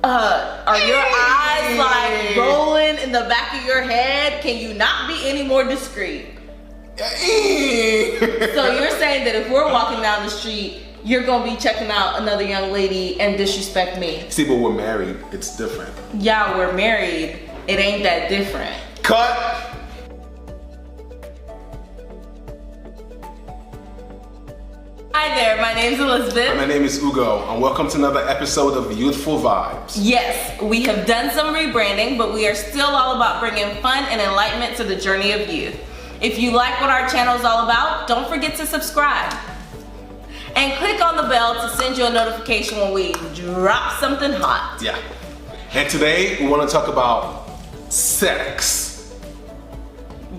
Are your eyes like rolling in the back of your head? Can you not be any more discreet? So you're saying that if we're walking down the street, you're gonna be checking out another young lady and disrespect me? See, but we're married. It's different. Yeah, we're married. It ain't that different. Cut. Hi there, my name's Elizabeth. My name is Ugo, and welcome to another episode of Youthful Vibes. Yes, we have done some rebranding, but we are still all about bringing fun and enlightenment to the journey of youth. If you like what our channel is all about, don't forget to subscribe. And click on the bell to send you a notification when we drop something hot. Yeah. And today we want to talk about sex.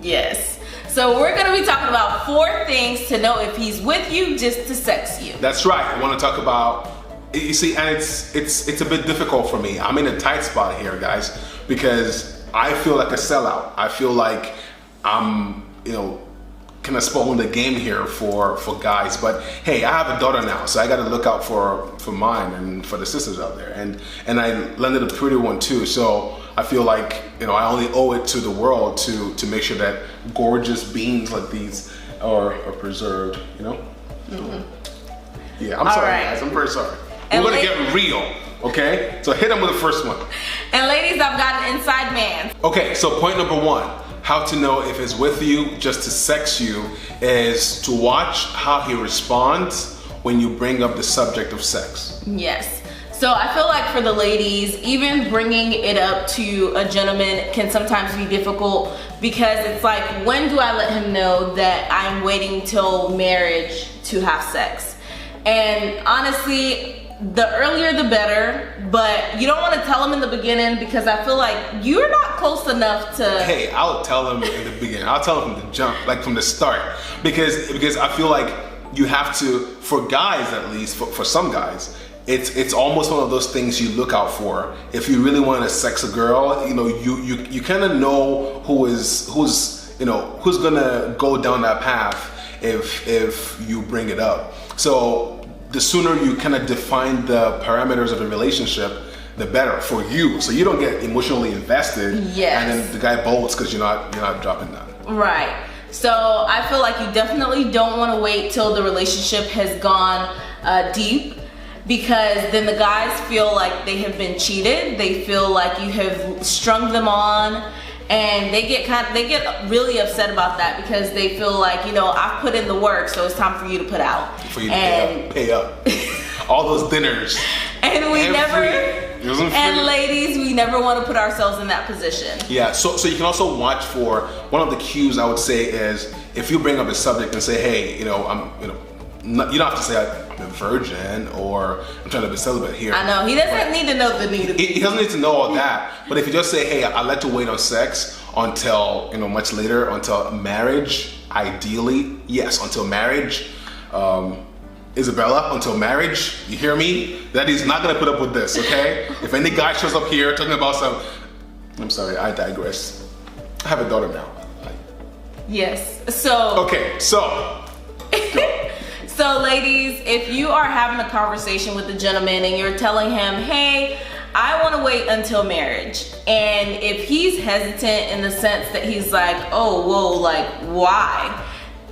Yes. So we're gonna be talking about 4 things to know if he's with you just to sex you. That's right. I want to talk about, you see, and it's a bit difficult for me. I'm in a tight spot here, guys, because I feel like a sellout. I feel like I'm, kind of spoiling the game here for guys. But hey, I have a daughter now, so I got to look out for mine and for the sisters out there. And I landed a pretty one too. So I feel like I only owe it to the world to make sure that gorgeous beings like these are preserved. Mm-hmm. Yeah, I'm sorry, guys. I'm very sorry. And we're gonna get real, okay? So hit them with the first one. And ladies, I've got an inside man. Okay, so point number 1. How to know if he's with you just to sex you is to watch how he responds when you bring up the subject of sex. Yes. So I feel like for the ladies, even bringing it up to a gentleman can sometimes be difficult because it's like, when do I let him know that I'm waiting till marriage to have sex? And honestly, the earlier the better, but you don't want to tell him in the beginning because I feel like you're not close enough to... Hey, I'll tell him in the beginning. I'll tell him from the jump, like from the start, because I feel like you have to, for guys at least, for some guys, it's almost one of those things you look out for. If you really want to sex a girl, you kind of know who's gonna go down that path if you bring it up. So the sooner you kind of define the parameters of the relationship, the better for you. So you don't get emotionally invested. Yes. And then the guy bolts because you're not dropping none. Right. So I feel like you definitely don't want to wait till the relationship has gone deep, because then the guys feel like they have been cheated. They feel like you have strung them on, and they get really upset about that because they feel like, I've put in the work, so it's time for you to put out. For you to pay up. All those dinners. And ladies, we never want to put ourselves in that position. Yeah, so you can also watch for, one of the cues I would say is, if you bring up a subject and say, hey, you don't have to say I'm a virgin or I'm trying to be celibate here. I know, he doesn't need to know the need of He doesn't need to know all that. But if you just say, hey, I like to wait on sex until, much later, until marriage, ideally, yes, until marriage. Isabella, until marriage, you hear me? Daddy's not gonna put up with this, okay? If any guy shows up here talking about I'm sorry, I digress. I have a daughter now. Yes, so. Okay, so. Go. So ladies, if you are having a conversation with a gentleman and you're telling him, hey, I want to wait until marriage, and if he's hesitant in the sense that he's like, oh, whoa, like, why?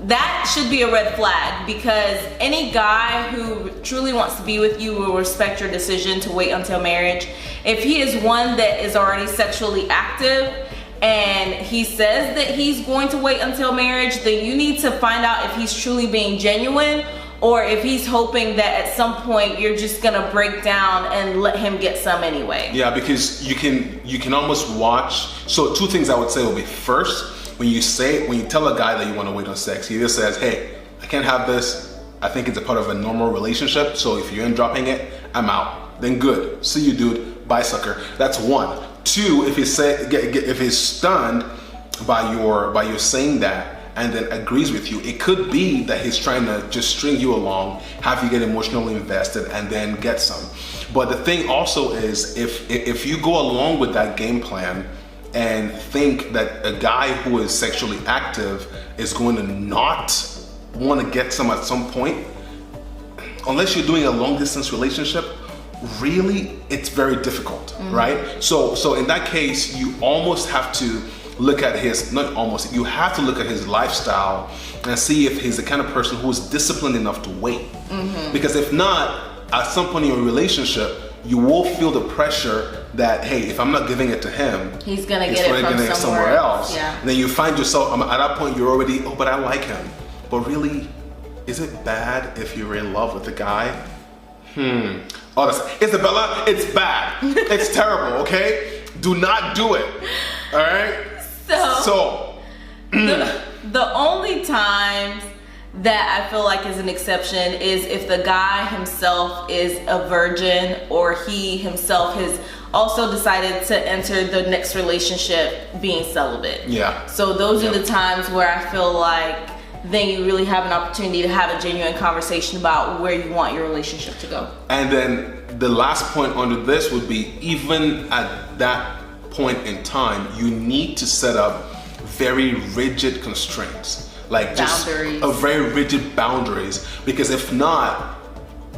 That should be a red flag, because any guy who truly wants to be with you will respect your decision to wait until marriage. If he is one that is already sexually active and he says that he's going to wait until marriage, then you need to find out if he's truly being genuine or if he's hoping that at some point you're just gonna break down and let him get some anyway. Yeah, because you can almost watch. So 2 things I would say will be, first, when you tell a guy that you want to wait on sex, he just says, hey, I can't have this. I think it's a part of a normal relationship, so if you ain't dropping it, I'm out. Then good. See you, dude. Bye, sucker. That's 1. 2, if he's stunned by your saying that and then agrees with you, it could be that he's trying to just string you along, have you get emotionally invested, and then get some. But the thing also is, if you go along with that game plan and think that a guy who is sexually active is going to not want to get some at some point, unless you're doing a long distance relationship, really, it's very difficult, right? So in that case, you almost have to look at you have to look at his lifestyle and see if he's the kind of person who is disciplined enough to wait. Because if not, at some point in your relationship, you will feel the pressure that, hey, if I'm not giving it to him, he's gonna get it from somewhere else. Yeah. And then you find yourself, at that point, you're already, oh, but I like him. But really, is it bad if you're in love with the guy? Isabella, it's bad. It's terrible, okay? Do not do it, all right? So the only times that I feel like is an exception is if the guy himself is a virgin, or he himself has also decided to enter the next relationship being celibate. Yeah. So those are the times where I feel like then you really have an opportunity to have a genuine conversation about where you want your relationship to go. And then the last point under this would be, even at that point in time, you need to set up very rigid constraints, like just very rigid boundaries. Because if not,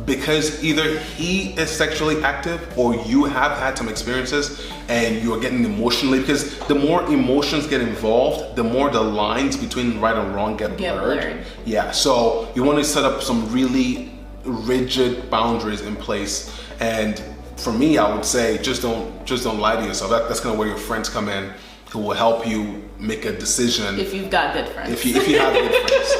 because either he is sexually active or you have had some experiences and you're getting emotionally, because the more emotions get involved, the more the lines between right and wrong get blurred. Yeah, so you want to set up some really rigid boundaries in place. And for me, I would say just don't lie to yourself. That's kind of where your friends come in, who will help you make a decision. If you've got good friends. If you have good friends.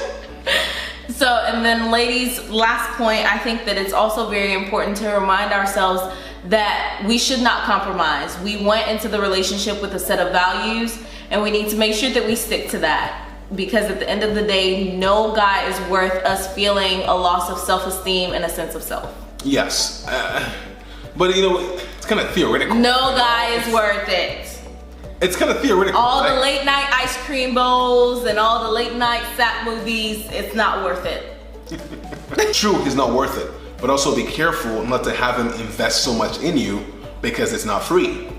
So, and then ladies, last point, I think that it's also very important to remind ourselves that we should not compromise. We went into the relationship with a set of values, and we need to make sure that we stick to that. Because at the end of the day, no guy is worth us feeling a loss of self-esteem and a sense of self. Yes. But it's kind of theoretical. No guy is worth it. It's kind of theoretical. All the late night ice cream bowls and all the late night sap movies, it's not worth it. True, he's not worth it. But also be careful not to have him invest so much in you, because it's not free.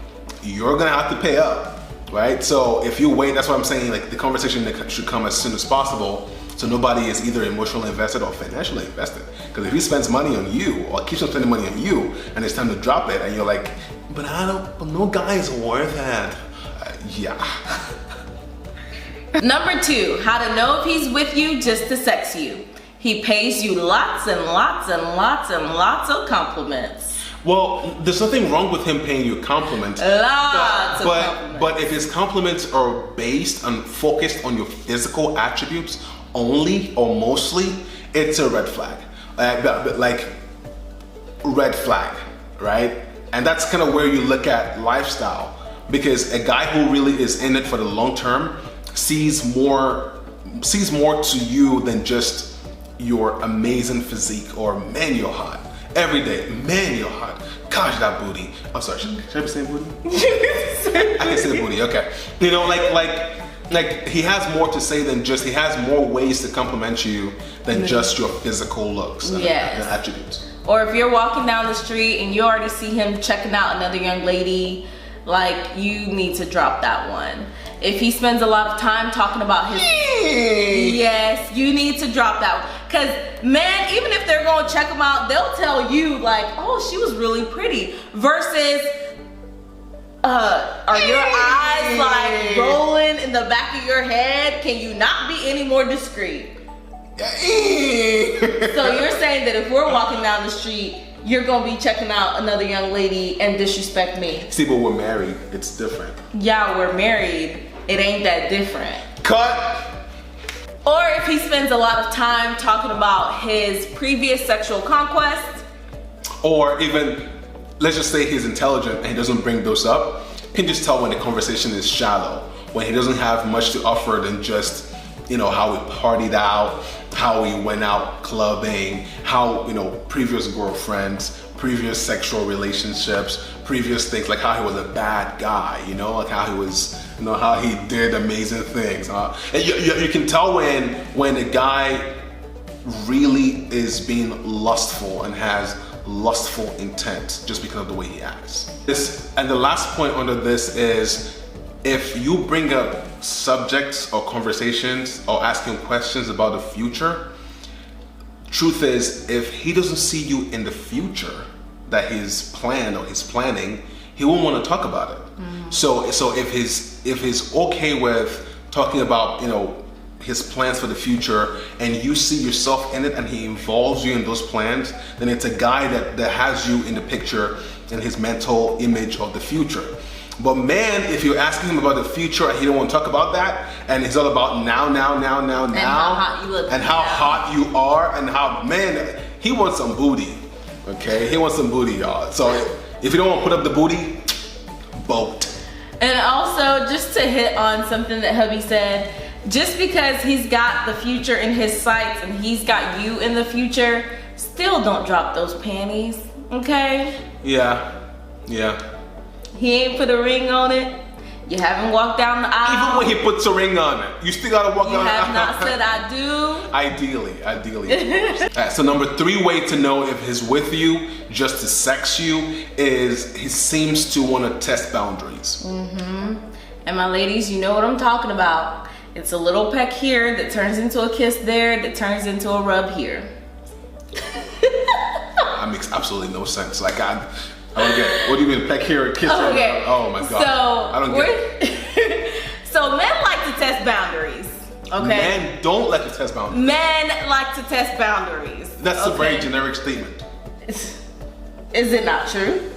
You're gonna have to pay up, right? So if you wait, that's what I'm saying, like the conversation should come as soon as possible, so nobody is either emotionally invested or financially invested. Because if he spends money on you or keeps on spending money on you and it's time to drop it and you're like, but no guy is worth it. Yeah. Number 2, how to know if he's with you just to sex you. He pays you lots and lots and lots and lots of compliments. Well, there's nothing wrong with him paying you compliments. Lots of compliments. But if his compliments are based and focused on your physical attributes only or mostly, it's a red flag. Like red flag, right? And that's kind of where you look at lifestyle. Because a guy who really is in it for the long term sees more to you than just your amazing physique or man, you're hot. Every day, man, you're hot. Gosh, that booty. I'm sorry, should I be saying booty? I can say booty, okay. Like he has more to say than just, he has more ways to compliment you than just your physical looks and attributes. Or if you're walking down the street and you already see him checking out another young lady, like, you need to drop that one. If he spends a lot of time talking about his... Yes, you need to drop that one. Because, man, even if they're going to check him out, they'll tell you, like, oh, she was really pretty. Versus, are your eyes, like, rolling in the back of your head? Can you not be any more discreet? So you're saying that if we're walking down the street, you're gonna be checking out another young lady and disrespect me? See, but we're married. It's different. Yeah, we're married. It ain't that different. Cut! Or if he spends a lot of time talking about his previous sexual conquests. Or even, let's just say he's intelligent and he doesn't bring those up. You can just tell when the conversation is shallow, when he doesn't have much to offer than just, how we partied out, how we went out clubbing, how, previous girlfriends, previous sexual relationships, previous things, like how he was a bad guy, like how he was, how he did amazing things. And you can tell when a guy really is being lustful and has lustful intent just because of the way he acts. And the last point under this is, if you bring up subjects or conversations or asking questions about the future, truth is, if he doesn't see you in the future, that he's planned or he's planning, he won't want to talk about it. So if he's okay with talking about, his plans for the future, and you see yourself in it and he involves you in those plans, then it's a guy that has you in the picture in his mental image of the future. But man, if you're asking him about the future and he don't want to talk about that, and it's all about now, and how hot you look, and how hot you are, and how, man, he wants some booty. Okay, he wants some booty, y'all. So if you don't want to put up the booty, boat. And also, just to hit on something that hubby said, just because he's got the future in his sights and he's got you in the future, still don't drop those panties, okay? Yeah. He ain't put a ring on it. You haven't walked down the aisle. Even when he puts a ring on it, you still gotta walk down the aisle. You have not said I do. Ideally. Alright, so number 3 way to know if he's with you just to sex you is he seems to want to test boundaries. And my ladies, you know what I'm talking about. It's a little peck here that turns into a kiss there that turns into a rub here. That makes absolutely no sense. Like I don't get it. What do you mean peck here and kiss there? Okay. Oh my god. So I don't get it. So men like to test boundaries. Okay. Men don't like to test boundaries. Men like to test boundaries. That's a very generic statement. Is it not true?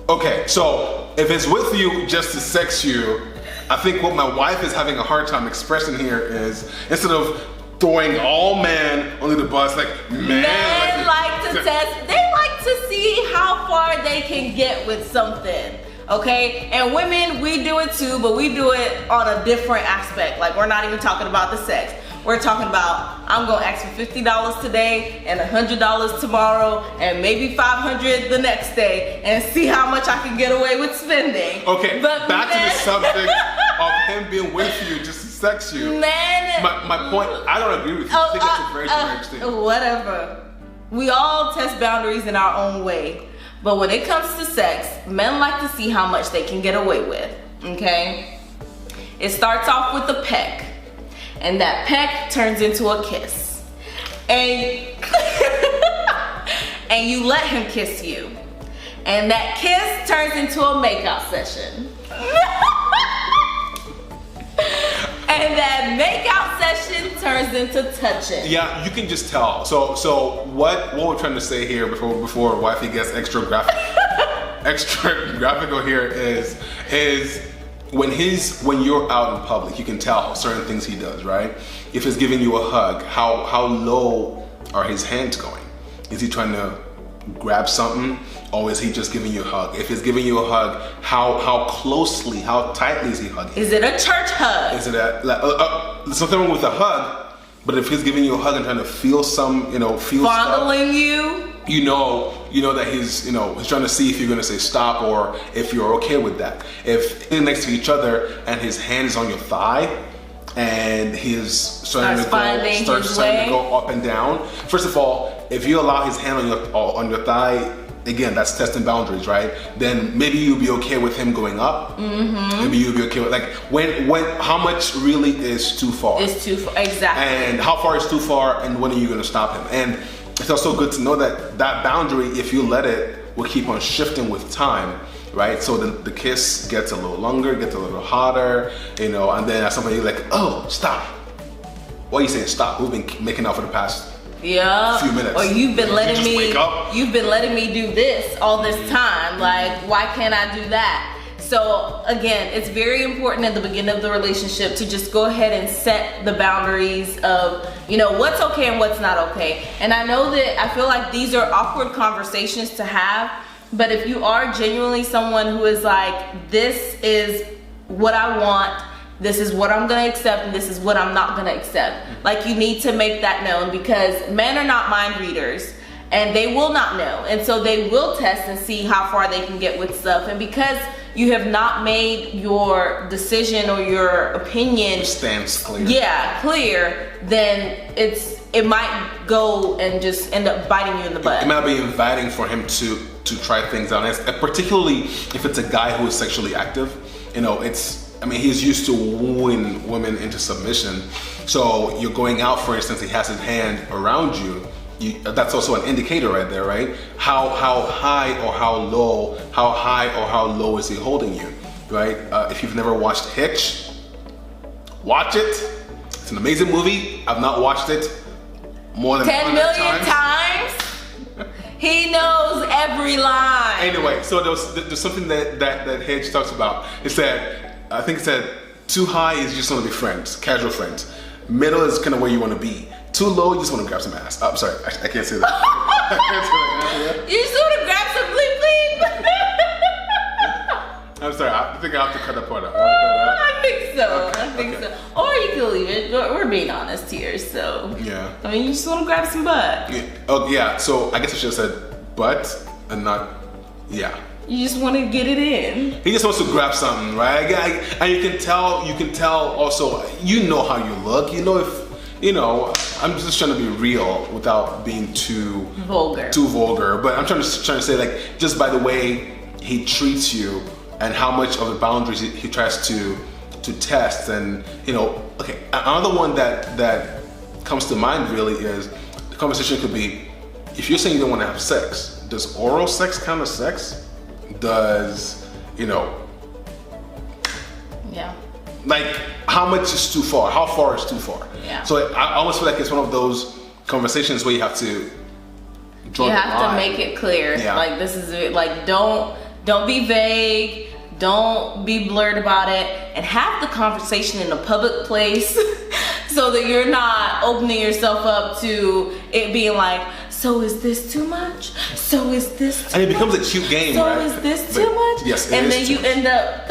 Okay, so if it's with you just to sex you, I think what my wife is having a hard time expressing here is, instead of throwing all men under the bus, like men like to test. They like to see how far they can get with something. Okay, and women, we do it too, but we do it on a different aspect. Like, we're not even talking about the sex. We're talking about, I'm gonna ask for $50 today and $100 tomorrow and maybe $500 the next day and see how much I can get away with spending. Okay, but back to the subject of him being with you just to sex you. My point, I don't agree with you. I think it's a very generic statement. Whatever. We all test boundaries in our own way. But when it comes to sex, men like to see how much they can get away with, okay? It starts off with a peck, and that peck turns into a kiss. And, and you let him kiss you. And that kiss turns into a makeout session. And that makeout session turns into touching. Yeah, you can just tell. So what we're trying to say here before wifey gets extra graphical here is when you're out in public, you can tell certain things he does, right? If he's giving you a hug, how low are his hands going? Is he trying to grab something, or is he just giving you a hug? If he's giving you a hug, how closely, how tightly is he hugging? Is it a church hug? Is it something wrong with a hug? But if he's giving you a hug and trying to feel fondling stuff, you, you know that he's trying to see if you're gonna say stop or if you're okay with that. If they're next to each other and his hand is on your thigh and he's starting to go up and down. First of all, if you allow his hand on your thigh, again, that's testing boundaries, right? Then maybe you'll be okay with him going up. Maybe you'll be okay with, like, when how much really is too far? It's too far, exactly. And how far is too far, and when are you gonna stop him? And it's also good to know that boundary, if you let it, will keep on shifting with time, right? So the kiss gets a little longer, gets a little hotter, and then at some point you're like, oh, stop. Why are you saying stop? We've been making out for the past few minutes. Or you've been letting me do this all this Mm-hmm. time. Like, why can't I do that? So again, it's very important at the beginning of the relationship to just go ahead and set the boundaries of, what's okay and what's not okay. And I know that I feel like these are awkward conversations to have, but if you are genuinely someone who is like, this is what I want, this is what I'm gonna accept, and this is what I'm not gonna accept. Like, you need to make that known, because men are not mind readers and they will not know. And so they will test and see how far they can get with stuff. And because you have not made your decision or your opinion, your stance clear. Yeah, clear, then it might go and just end up biting you in the butt. It might be inviting for him to try things out, and particularly if it's a guy who is sexually active. He's used to wooing women into submission. So you're going out, for instance, he has his hand around you. that's also an indicator right there, right? How high or how low is he holding you, right? If you've never watched Hitch, watch it. It's an amazing movie. I've not watched it more than 10 million times. He knows every line. Anyway, so there's something that Hitch talks about. It said, I think it said, too high is you just want to be friends, casual friends. Middle is kind of where you want to be. Too low, you just want to grab some ass. I'm sorry, I can't say that. I can't say that. You just want to grab some bleep bleep. I'm sorry, I think I have to cut that part out. I think so. Okay, I think okay. so. Or you can leave it. We're being honest here, so. Yeah. I mean, you just want to grab some butt. Yeah. Oh yeah. So I guess I should have said butt and not. Yeah. You just want to get it in. He just wants to grab something, right? And you can tell. Also, you know how you look. You know if. I'm just trying to be real without being too vulgar. But I'm trying to say, like, just by the way he treats you and how much of the boundaries he tries to test, and okay. Another one that comes to mind really is the conversation could be, if you're saying you don't want to have sex, does oral sex count as sex? Does Yeah. like, how much is too far? How far is too far? Yeah. So I almost feel like it's one of those conversations where you have to draw the line. You have to make it clear. Yeah. Like, this is it. Like, don't be vague. Don't be blurred about it, and have the conversation in a public place so that you're not opening yourself up to it being like, so is this too much? So is this too much? And it becomes a cute game, so right? is this too much? Yes, it and is then too you much. end up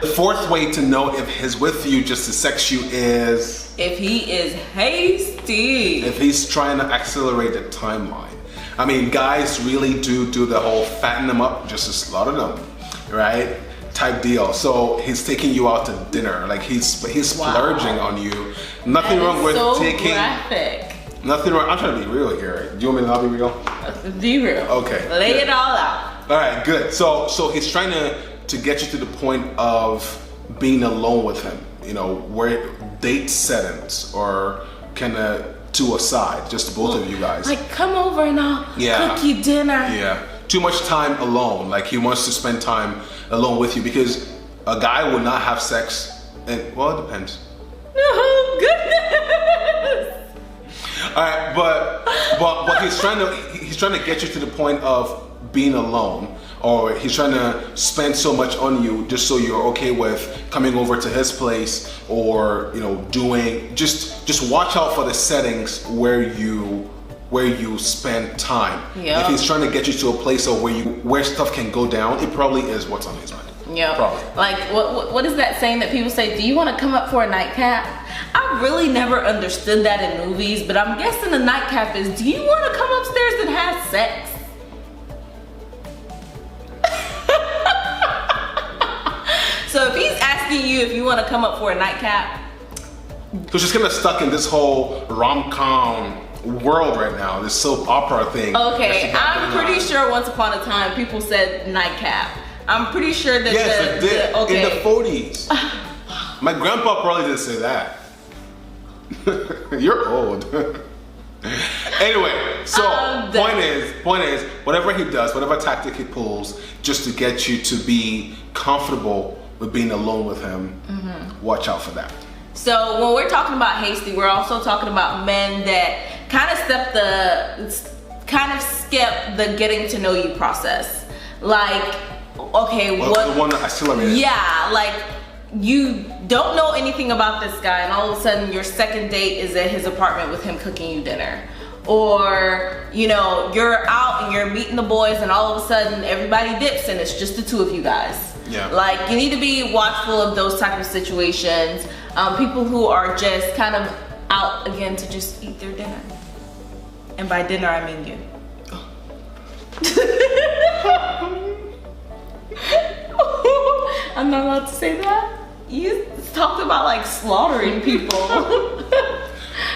The fourth way to know if he's with you just to sex you is if he is hasty. if he's trying to accelerate the timeline. I mean, guys really do the whole fatten them up just to slaughter them, right? Type deal. So he's taking you out to dinner, like he's splurging on you. Nothing That wrong is with so taking. graphic. Nothing wrong. I'm trying to be real here. Do you want me to not be real? Be real. Okay. Lay good. it all out. All right, good. So he's trying to get you to the point of being alone with him. Where date settings or kind of to a side, just both of you guys. Like, come over and I'll Yeah. cook you dinner. Yeah. Too much time alone. Like, he wants to spend time alone with you, because a guy will not have sex. And well, it depends. Oh, goodness. All right, but he's trying to get you to the point of being alone, or he's trying to spend so much on you just so you're okay with coming over to his place, or doing just watch out for the settings where you spend time. Yeah. If he's trying to get you to a place of where stuff can go down, it probably is what's on his mind. Yeah. Probably. Like, what is that saying that people say, do you want to come up for a nightcap? I really never understood that in movies, but I'm guessing a nightcap is, do you want to come upstairs and have sex? So if he's asking you if you want to come up for a nightcap. So she's kind of stuck in this whole rom-com world right now, this soap opera thing. Okay, I'm pretty sure once upon a time people said nightcap. I'm pretty sure that Yes, it did. okay. In the 40s. My grandpa probably didn't say that. You're old. Anyway, so point is, whatever he does, whatever tactic he pulls, just to get you to be comfortable with being alone with him, watch out for that. So when we're talking about hasty, we're also talking about men that kind of skip the getting to know you process. Like, okay, Well, the one that accelerated. Yeah, like, you don't know anything about this guy, and all of a sudden your second date is at his apartment with him cooking you dinner. Or, you're out and you're meeting the boys, and all of a sudden everybody dips and it's just the two of you guys. Yeah. Like, you need to be watchful of those type of situations. People who are just kind of out again to just eat their dinner. And by dinner, I mean you. I'm not allowed to say that? You talked about like slaughtering people.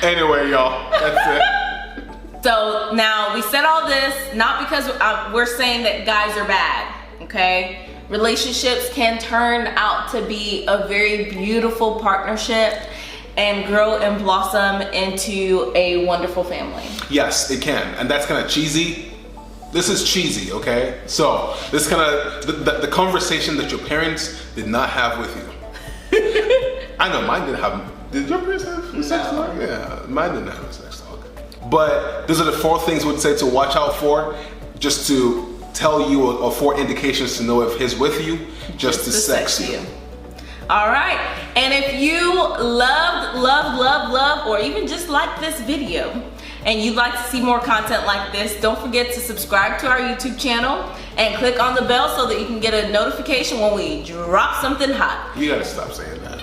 Anyway, y'all, that's it. So now we said all this, not because we're saying that guys are bad, okay? Relationships can turn out to be a very beautiful partnership, and grow and blossom into a wonderful family. Yes, it can. And that's kind of cheesy. This is cheesy, okay? So this kind of the conversation that your parents did not have with you. I know mine didn't have. Did your parents have a sex talk? Yeah, mine didn't have a sex talk. But those are the 4 things we'd say to watch out for, just to tell you, or 4 indications to know if he's with you, just to sex you. All right, and if you love, or even just like this video, and you'd like to see more content like this, don't forget to subscribe to our YouTube channel and click on the bell so that you can get a notification when we drop something hot. You gotta stop saying that.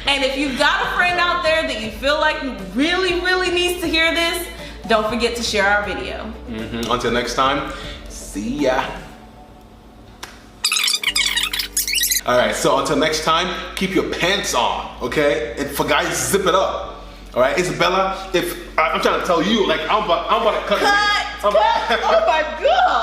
And if you've got a friend out there that you feel like really needs to hear this, don't forget to share our video. Until next time, see ya. All right, so until next time, keep your pants on, okay? And for guys, zip it up. All right, Isabella, if I'm trying to tell you, like I'm about to cut. Oh my God.